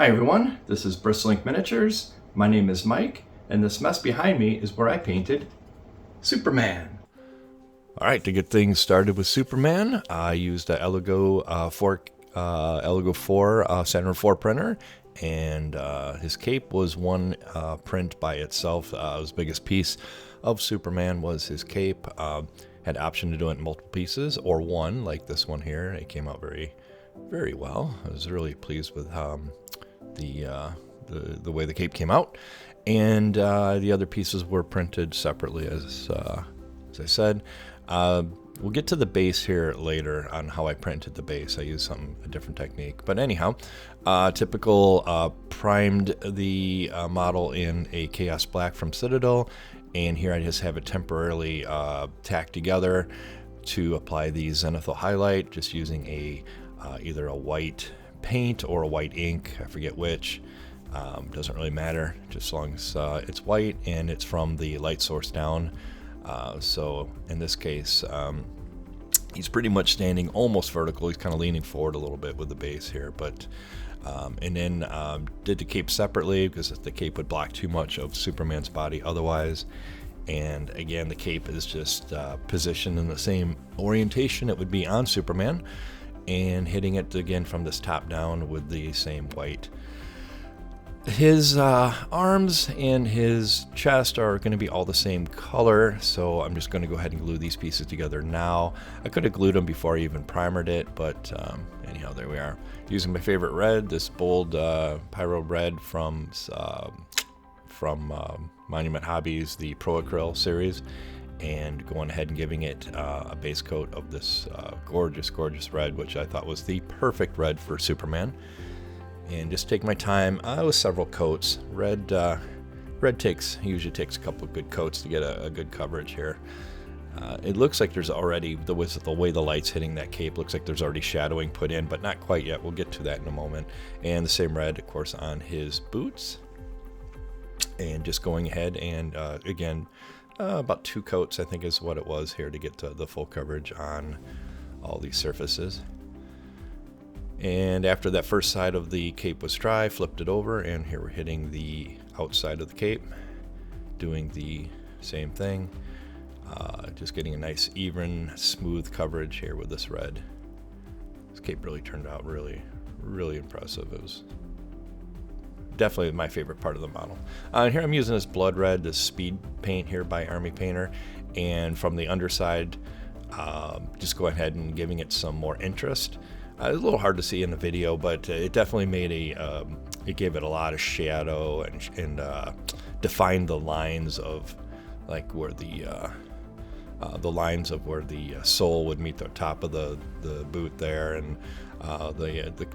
Hi everyone, this is Bristlink Miniatures. My name is Mike, and this mess behind me is where I painted Superman. All right, to get things started with Superman, I used a Elegoo 4 Saturn 4 printer, and his cape was one print by itself. His biggest piece of Superman was his cape. Had option to do it in multiple pieces or one, like this one here. It came out very, very well. I was really pleased with the way the cape came out, and the other pieces were printed separately, as I said. We'll get to the base here later on how I printed the base. I used a different technique, but anyhow, typical primed the model in a Chaos Black from Citadel, and here I just have it temporarily tacked together to apply the zenithal highlight, just using either a white paint or a white ink, I forget which. Doesn't really matter, just as long as it's white and it's from the light source down. So in this case, he's pretty much standing almost vertical. He's kind of leaning forward a little bit with the base here, but and then did the cape separately because the cape would block too much of Superman's body otherwise. And again, the cape is just positioned in the same orientation it would be on Superman, and hitting it again from this top down with the same white. His arms and his chest are going to be all the same color, so I'm just going to go ahead and glue these pieces together now. I could have glued them before I even primered it, but anyhow, there we are. Using my favorite red, this bold Pyro red from Monument Hobbies, the Pro Acryl series, and going ahead and giving it a base coat of this gorgeous, gorgeous red, which I thought was the perfect red for Superman. And just take my time with several coats. Red usually takes a couple of good coats to get a good coverage here. It looks like there's already, the way the light's hitting that cape, looks like there's already shadowing put in, but not quite yet. We'll get to that in a moment. And the same red, of course, on his boots. And just going ahead and, again, about 2 coats, I think is what it was here to get to the full coverage on all these surfaces. And after that first side of the cape was dry, flipped it over, and here we're hitting the outside of the cape, doing the same thing, just getting a nice, even, smooth coverage here with this red. This cape really turned out really, really impressive. It was definitely my favorite part of the model. Here I'm using this blood red, this speed paint here by Army Painter, and from the underside, just going ahead and giving it some more interest. It's a little hard to see in the video, but it definitely made it gave it a lot of shadow and defined the lines of like where the lines of where the sole would meet the top of the boot there, and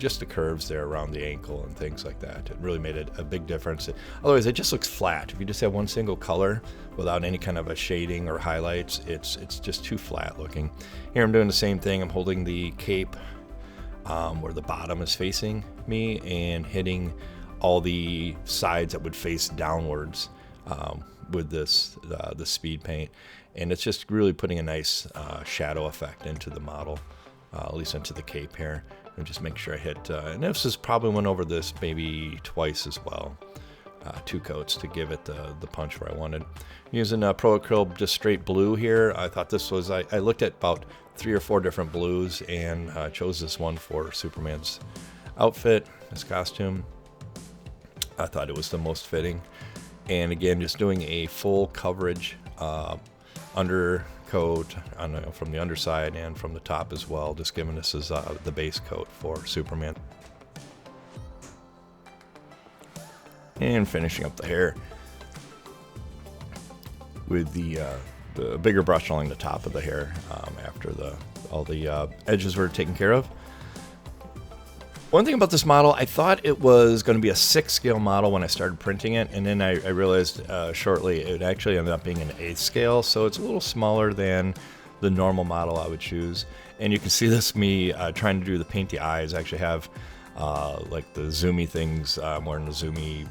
just the curves there around the ankle and things like that. It really made a big difference. Otherwise, it just looks flat. If you just have one single color without any kind of a shading or highlights, it's just too flat looking. Here I'm doing the same thing. I'm holding the cape where the bottom is facing me and hitting all the sides that would face downwards with this the speed paint, and it's just really putting a nice shadow effect into the model, at least into the cape here. And just make sure I hit, and this is probably went over this maybe twice as well, 2 coats to give it the punch where I wanted. Using Pro Acryl just straight blue here. I thought this was, I looked at about 3 or 4 different blues and chose this one for Superman's outfit, his costume. I thought it was the most fitting. And again, just doing a full coverage undercoat from the underside and from the top as well, just giving this as the base coat for Superman. And finishing up the hair with the bigger brush along the top of the hair after all the edges were taken care of. One thing about this model, I thought it was going to be a 6 scale model when I started printing it, and then I realized shortly it actually ended up being an 8 scale, so it's a little smaller than the normal model I would choose. And you can see this me trying to do the paint the eyes. I actually have like the zoomy things. I'm wearing the zoomy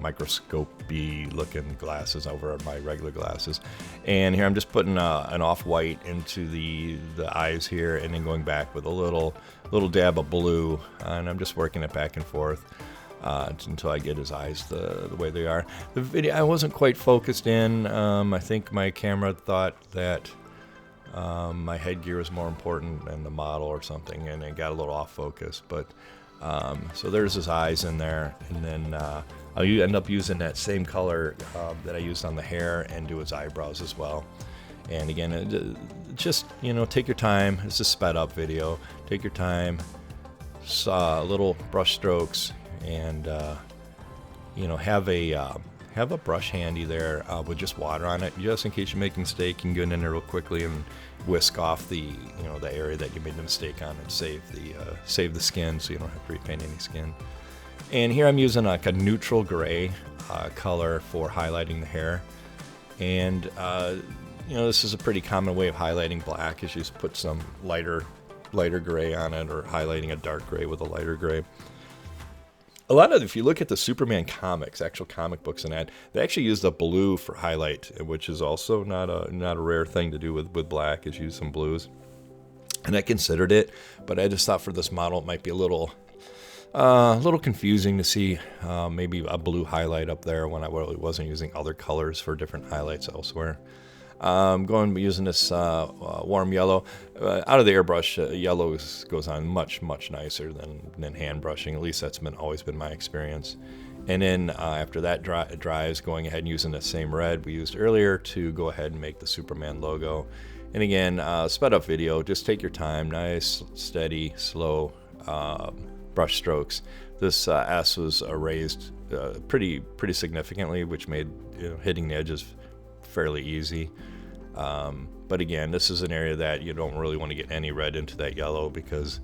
microscopy looking glasses over my regular glasses, and here I'm just putting an off-white into the eyes here, and then going back with a little dab of blue, and I'm just working it back and forth. until I get his eyes the way they are. The video, I wasn't quite focused in. I think my camera thought that my headgear was more important than the model or something, and it got a little off focus. But so there's his eyes in there, and then I'll end up using that same color that I used on the hair and do his eyebrows as well. And again, just, you know, take your time. It's a sped up video. Take your time, little brush strokes, and you know, have a brush handy there with just water on it, just in case you make a mistake. You can get in there real quickly and whisk off the, you know, the area that you made the mistake on, and save the skin, so you don't have to repaint any skin. And here I'm using like a neutral gray color for highlighting the hair. And you know, this is a pretty common way of highlighting black, is you just put some lighter gray on it, or highlighting a dark gray with a lighter gray. A lot of, if you look at the Superman comics, actual comic books and that, they actually use the blue for highlight, which is also not a rare thing to do with black, is use some blues. And I considered it, but I just thought for this model it might be a little confusing to see maybe a blue highlight up there when I really wasn't using other colors for different highlights elsewhere. I'm going to be using this warm yellow. Out of the airbrush, yellow goes on much nicer than hand brushing. At least that's always been my experience. And then after that dries, going ahead and using the same red we used earlier to go ahead and make the Superman logo. And again, sped up video. Just take your time, nice, steady, slow brush strokes. This S was erased pretty significantly, which made, you know, hitting the edges fairly easy. But again, this is an area that you don't really want to get any red into that yellow, because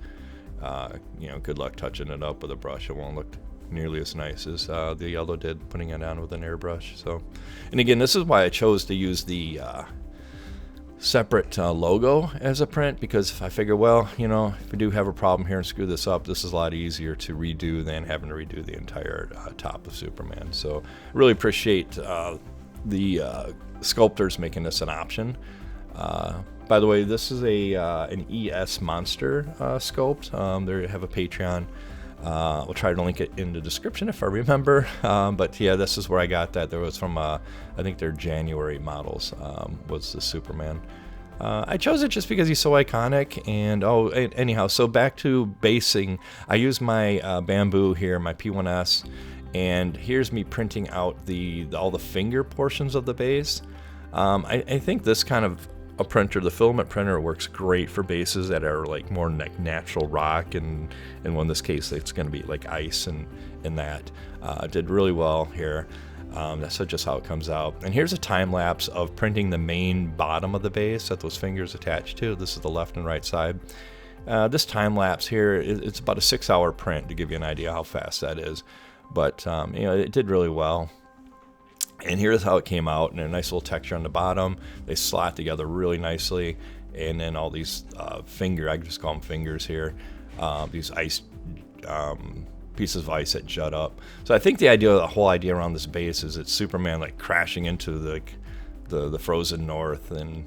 you know, good luck touching it up with a brush. It won't look nearly as nice as the yellow did putting it on with an airbrush. So, and again, this is why I chose to use the separate logo as a print, because I figure, well, you know, if we do have a problem here and screw this up, this is a lot easier to redo than having to redo the entire top of Superman. So really appreciate the sculptors making this an option. By the way, this is an ESMonster sculpt. They have a Patreon. We'll try to link it in the description if I remember. But yeah, this is where I got that. There was from, I think their January models was the Superman. I chose it just because he's so iconic. And anyhow, so back to basing. I use my bamboo here, my P1S. And here's me printing out all the finger portions of the base. I think this kind of a printer, the filament printer, works great for bases that are like more like natural rock, and in this case it's going to be like ice and that. Did really well here. That's just how it comes out. And here's a time lapse of printing the main bottom of the base that those fingers attach to. This is the left and right side. This time lapse here, it's about a 6-hour print, to give you an idea how fast that is. But you know, it did really well. And here's how it came out, and a nice little texture on the bottom. They slot together really nicely, and then all these I just call them fingers here, these ice pieces of ice that jut up. So I think the whole idea around this base is it's Superman like crashing into the frozen north and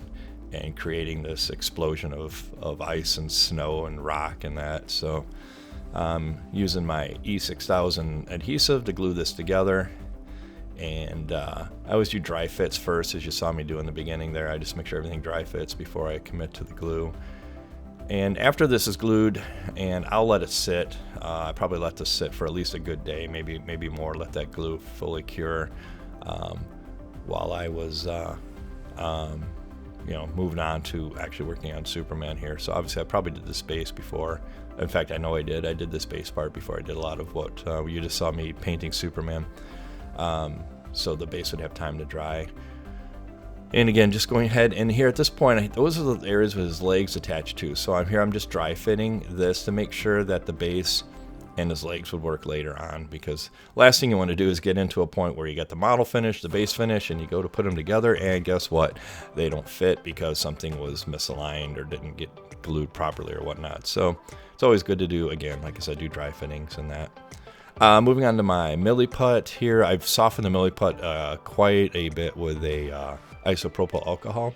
creating this explosion of ice and snow and rock and that. So using my E6000 adhesive to glue this together. And I always do dry fits first, as you saw me do in the beginning there. I just make sure everything dry fits before I commit to the glue. And after this is glued, and I'll let it sit, I probably let this sit for at least a good day, maybe more, let that glue fully cure, while I was you know, moving on to actually working on Superman here. So obviously I probably did this base before. In fact, I know I did this base part before I did a lot of what you just saw me painting Superman. So the base would have time to dry. And again, just going ahead, and here at this point, those are the areas with his legs attached to. So I'm just dry fitting this to make sure that the base and his legs would work later on, because last thing you want to do is get into a point where you got the model finished, the base finished, and you go to put them together, and guess what? They don't fit because something was misaligned or didn't get glued properly or whatnot. So it's always good to do, again, like I said, do dry fittings and that. Moving on to my milliput here, I've softened the milliput quite a bit with a isopropyl alcohol,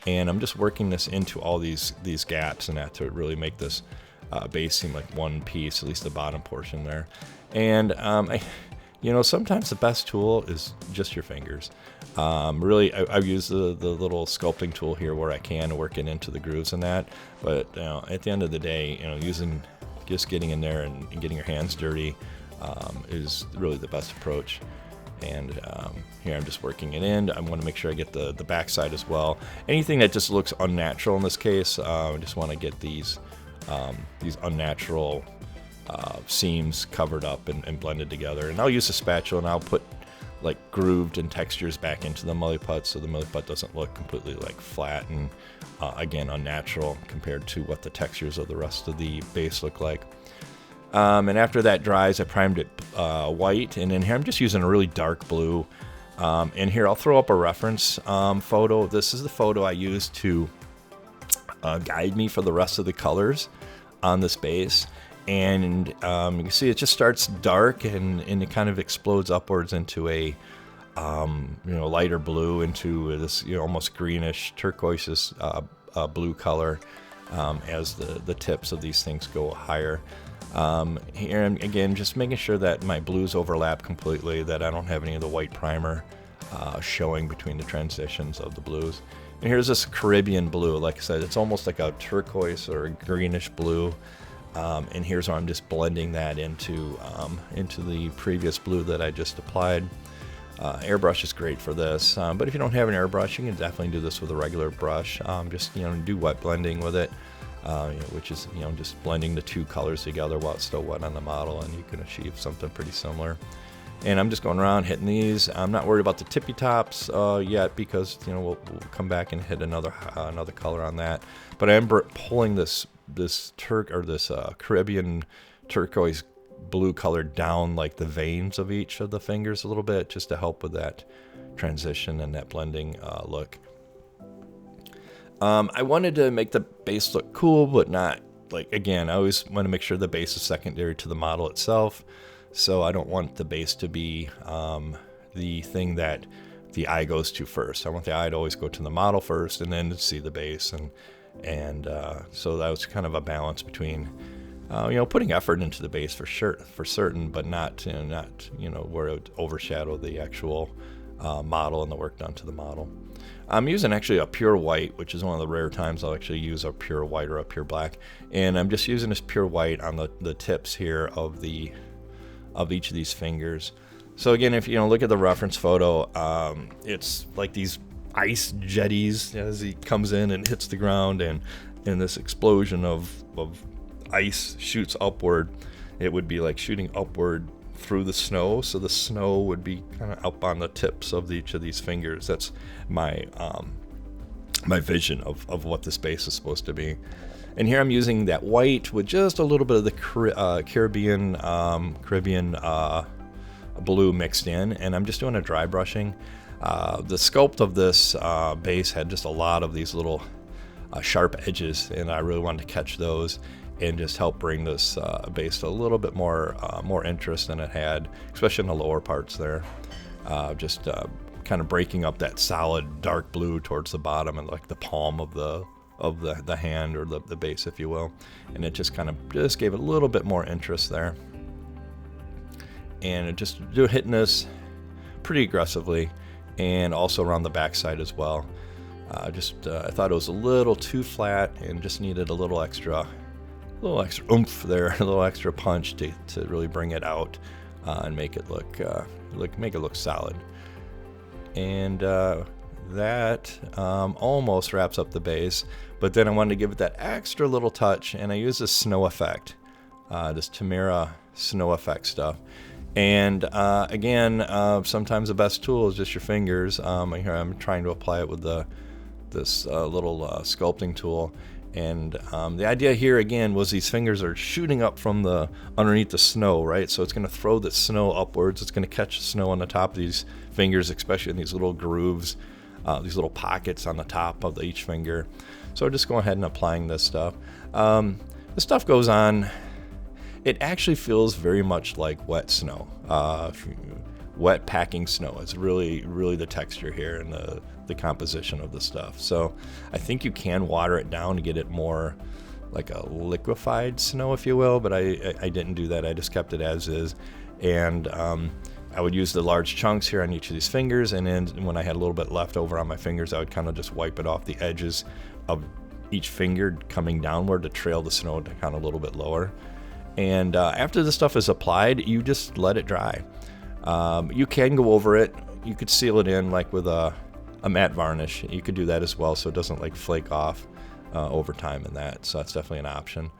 and I'm just working this into all these gaps and that to really make this base seem like one piece, at least the bottom portion there. And sometimes the best tool is just your fingers. Really, I've used the little sculpting tool here where I can work it into the grooves and that. But at the end of the day, just getting in there and getting your hands dirty is really the best approach. And here I'm just working it in. I want to make sure I get the backside as well. Anything that just looks unnatural in this case, I just want to get these unnatural seams covered up and blended together. And I'll use a spatula and I'll put like grooved and textures back into the mully put, so the mully put doesn't look completely like flat and again unnatural compared to what the textures of the rest of the base look like. And after that dries, I primed it white, and in here I'm just using a really dark blue. And here I'll throw up a reference photo. This is the photo I used to guide me for the rest of the colors on this base. And you can see it just starts dark and it kind of explodes upwards into a lighter blue, into this almost greenish turquoise blue color as the tips of these things go higher. Here again, just making sure that my blues overlap completely, that I don't have any of the white primer showing between the transitions of the blues. And here's this Caribbean blue. Like I said, it's almost like a turquoise or a greenish blue. And here's where I'm just blending that into the previous blue that I just applied. Airbrush is great for this, but if you don't have an airbrush, you can definitely do this with a regular brush. Just do wet blending with it, which is just blending the two colors together while it's still wet on the model, and you can achieve something pretty similar. And I'm just going around hitting these. I'm not worried about the tippy tops yet, because we'll come back and hit another color on that. But I am pulling this Caribbean turquoise blue color down like the veins of each of the fingers a little bit, just to help with that transition and that blending look. I wanted to make the base look cool, but not again, I always want to make sure the base is secondary to the model itself. So I don't want the base to be the thing that the eye goes to first. I want the eye to always go to the model first and then see the base. And so that was kind of a balance between, putting effort into the base for certain, but not where it would overshadow the actual model and the work done to the model. I'm using actually a pure white, which is one of the rare times I'll actually use a pure white or a pure black. And I'm just using this pure white on the tips here of each of these fingers. So again, if you look at the reference photo, it's like these ice jetties as he comes in and hits the ground, and this explosion of ice shoots upward. It would be like shooting upward through the snow, so the snow would be kind of up on the tips of each of these fingers. That's my my vision of what this base is supposed to be. And here I'm using that white with just a little bit of the Caribbean blue mixed in, and I'm just doing a dry brushing. The sculpt of this base had just a lot of these little sharp edges, and I really wanted to catch those and just help bring this base to a little bit more interest than it had, especially in the lower parts there. Just kind of breaking up that solid dark blue towards the bottom and like the palm of the hand, or the base, if you will. And it just gave it a little bit more interest there. And it just hitting this pretty aggressively, and also around the backside as well. I thought it was a little too flat and just needed a little extra oomph there, a little extra punch to really bring it out and make it look solid. And that almost wraps up the base, but then I wanted to give it that extra little touch, and I used this snow effect, this Tamara snow effect stuff. And again, sometimes the best tool is just your fingers. Here I'm trying to apply it with this little sculpting tool. And the idea here again was these fingers are shooting up from underneath the snow, right? So it's going to throw the snow upwards. It's going to catch the snow on the top of these fingers, especially in these little grooves, these little pockets on the top of each finger. So just go ahead and applying this stuff. This stuff goes on. It actually feels very much like wet snow, wet packing snow. It's really, really the texture here and the composition of the stuff. So I think you can water it down to get it more like a liquefied snow, if you will, but I didn't do that. I just kept it as is. And I would use the large chunks here on each of these fingers, and then when I had a little bit left over on my fingers, I would kind of just wipe it off the edges of each finger coming downward to trail the snow down a little bit lower. And after the stuff is applied, you just let it dry. You can go over it. You could seal it in like with a matte varnish. You could do that as well so it doesn't like flake off over time in that. So that's definitely an option.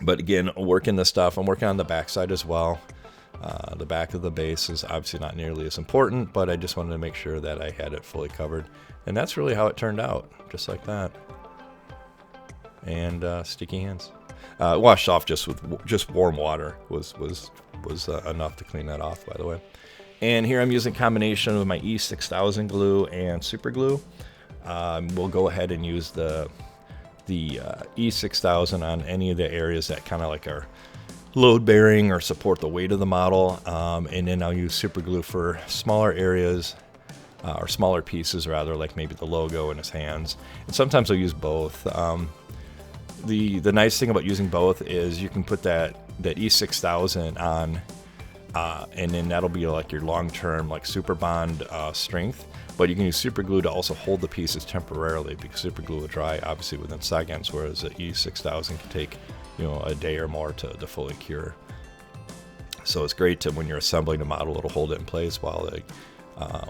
But again, working this stuff, I'm working on the back side as well. The back of the base is obviously not nearly as important, but I just wanted to make sure that I had it fully covered. And that's really how it turned out, just like that. And sticky hands. Washed off just with just warm water was enough to clean that off, by the way. And here I'm using a combination of my E6000 glue and super glue. We'll go ahead and use the E6000 on any of the areas that kind of like are load bearing or support the weight of the model, and then I'll use super glue for smaller areas or smaller pieces rather, like maybe the logo and his hands. And sometimes I'll use both. The nice thing about using both is you can put that E6000 on, and then that'll be like your long-term like super bond strength. But you can use super glue to also hold the pieces temporarily, because super glue will dry obviously within seconds, whereas the E6000 can take a day or more to fully cure. So it's great to, when you're assembling the model, it'll hold it in place while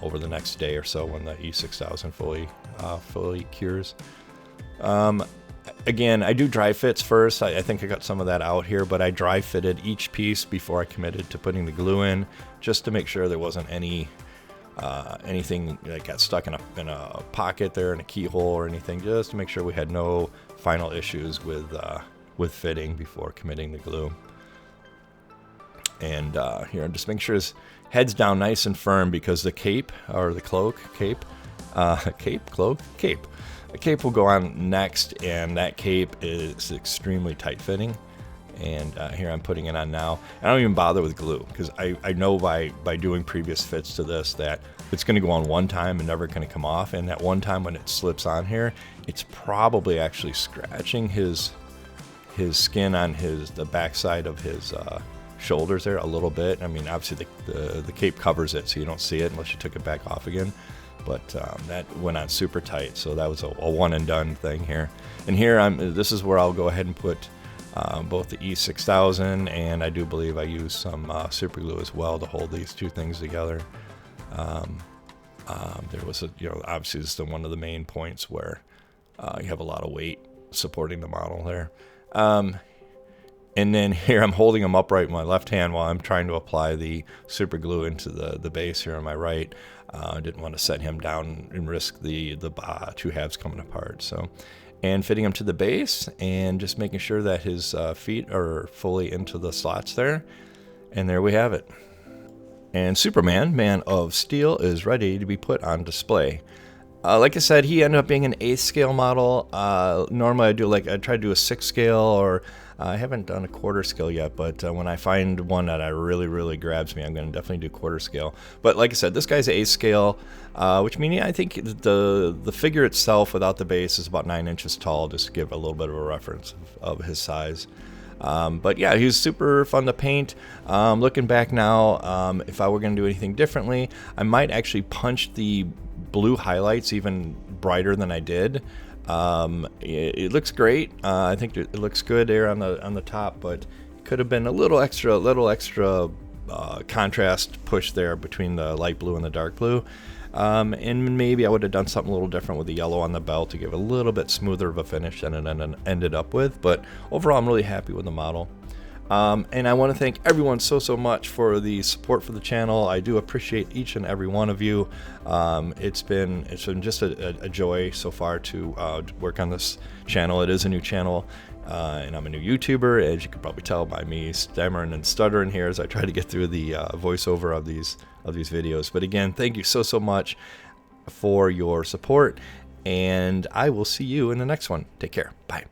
over the next day or so when the E6000 fully cures. Again, I do dry fits first. I think I got some of that out here, but I dry fitted each piece before I committed to putting the glue in, just to make sure there wasn't anything that got stuck in a pocket there, in a keyhole or anything, just to make sure we had no final issues with fitting before committing the glue. And here, I'm just making sure his head's down nice and firm, because the cape, or the cape will go on next, and that cape is extremely tight fitting. And here I'm putting it on now. I don't even bother with glue, because I know by doing previous fits to this that it's going to go on one time and never going to come off. And that one time when it slips on here, it's probably actually scratching his skin on the backside of his shoulders there a little bit. I mean, obviously the cape covers it, so you don't see it unless you took it back off again. But that went on super tight, so that was a one and done thing here. And here this is where I'll go ahead and put both the E6000, and I do believe I use some super glue as well to hold these two things together. There was obviously this is one of the main points where you have a lot of weight supporting the model there. And then here I'm holding him upright with my left hand while I'm trying to apply the super glue into the base here on my right. I didn't want to set him down and risk the two halves coming apart. And fitting him to the base, and just making sure that his feet are fully into the slots there. And there we have it. And Superman, Man of Steel, is ready to be put on display. Like I said, he ended up being an 8th scale model. Normally I try to do a 6th scale, or I haven't done a quarter scale yet, but when I find one that really grabs me, I'm going to definitely do quarter scale. But like I said, this guy's 8th scale, which means I think the figure itself without the base is about 9 inches tall, just to give a little bit of a reference of his size. But yeah, he was super fun to paint. Looking back now, if I were going to do anything differently, I might actually punch the blue highlights even brighter than I did. It looks great. I think it looks good there on the top, but it could have been a little extra contrast push there between the light blue and the dark blue. And maybe I would have done something a little different with the yellow on the belt to give it a little bit smoother of a finish than it ended up with. But overall, I'm really happy with the model. And I want to thank everyone so much for the support for the channel. I do appreciate each and every one of you. It's been just a joy so far to work on this channel. It is a new channel, and I'm a new YouTuber, as you can probably tell by me stammering and stuttering here as I try to get through the voiceover of these videos. But again, thank you so much for your support, and I will see you in the next one. Take care. Bye.